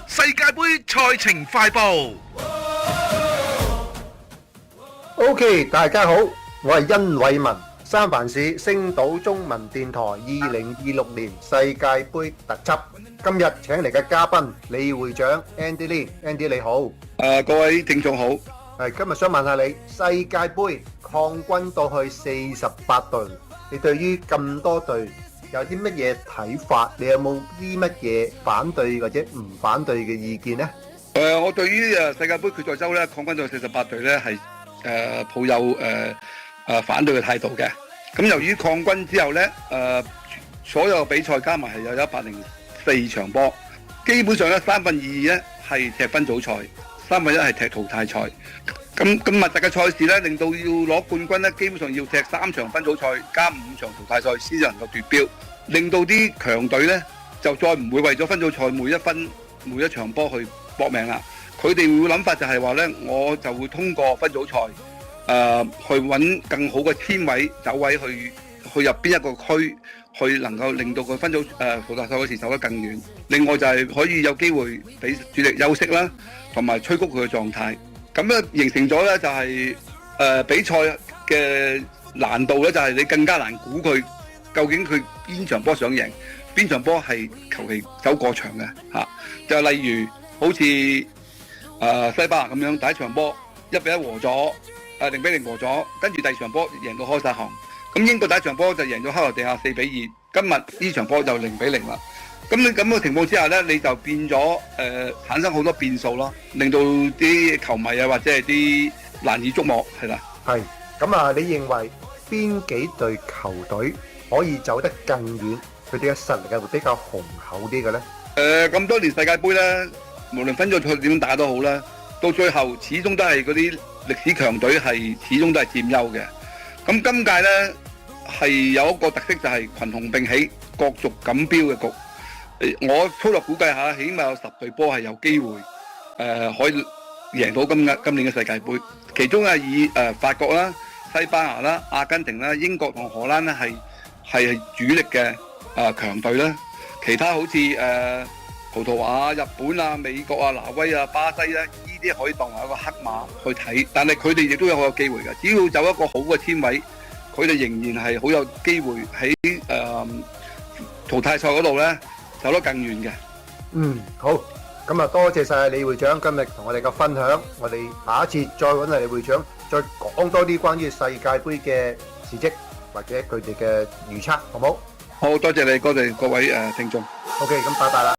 世界盃賽程快報。OK， 大家好，我係殷偉文，三藩市星島中文電台2026年世界盃特輯。今日請嚟嘅嘉賓李會長 Andy Lee，Andy 你好。各位聽眾好。今日想問下你，世界盃擴軍到去48隊，你對於咁多隊有啲乜嘢睇法？你有冇啲乜嘢反對或者唔反對嘅意見呢？我對於世界盃決賽周咧擴軍到48隊咧係抱有反對嘅態度嘅。咁由於擴軍之後咧，所有比賽加埋係有104場波，基本上咧2/3咧係踢分組賽，1/3係踢淘汰賽。咁密集嘅賽事咧，令到要攞冠軍咧，基本上要踢3場分組賽加5場淘汰賽先至能夠奪標，令到啲強隊咧就再唔會為咗分組賽每一場波去搏命啦。佢哋會諗法就係話咧，我就會通過分組賽去揾更好嘅籤位走位去入邊一個區，去能夠令到佢分組淘汰賽嗰時走得更遠。另外就係可以有機會俾主力休息啦，同埋催谷佢嘅狀態。咁咧形成咗咧就係比賽嘅難度咧，就係你更加難估佢究竟佢邊場波想贏，邊場波係求其走過場嘅嚇。就例如好似西班牙咁樣，第一場波1-1和咗，0-0和咗，跟住第二場波贏到開曬行。咁英國第一場波就贏咗克羅地亞4-2，今日呢場波就0-0啦。咁你咁嘅情況之下咧，你就變咗產生好多變數咯，令到啲球迷啊或者係啲難以捉摸，係啦。係咁啊，你認為邊幾隊球隊可以走得更遠？佢哋嘅實力係會比較雄厚啲嘅咧？咁多年世界盃咧，無論分組賽點樣打都好啦，到最後始終都係嗰啲歷史強隊係始終都係佔優嘅。咁今屆咧係有一個特色就係群雄並起、角逐錦標嘅局。我粗略估計下，起碼有10隊波係有機會可以贏到今年嘅世界盃。其中係以法國啦、西班牙啦、阿根廷啦、英國同荷蘭咧係主力嘅強隊啦。其他好似葡萄牙、日本啊、美國啊、挪威啊、巴西咧，呢啲可以當為一個黑馬去睇。但係佢哋亦都有好有機會嘅，只要走一個好嘅籤位，佢哋仍然係好有機會喺淘汰賽嗰度咧走得更遠嘅。好，咁啊多謝晒李會長今日同我哋嘅分享，我哋下一次再揾李會長再講多啲關於世界盃嘅事蹟或者佢哋嘅預測，好唔好？好多謝你，多謝各位聽眾。OK，咁拜拜啦。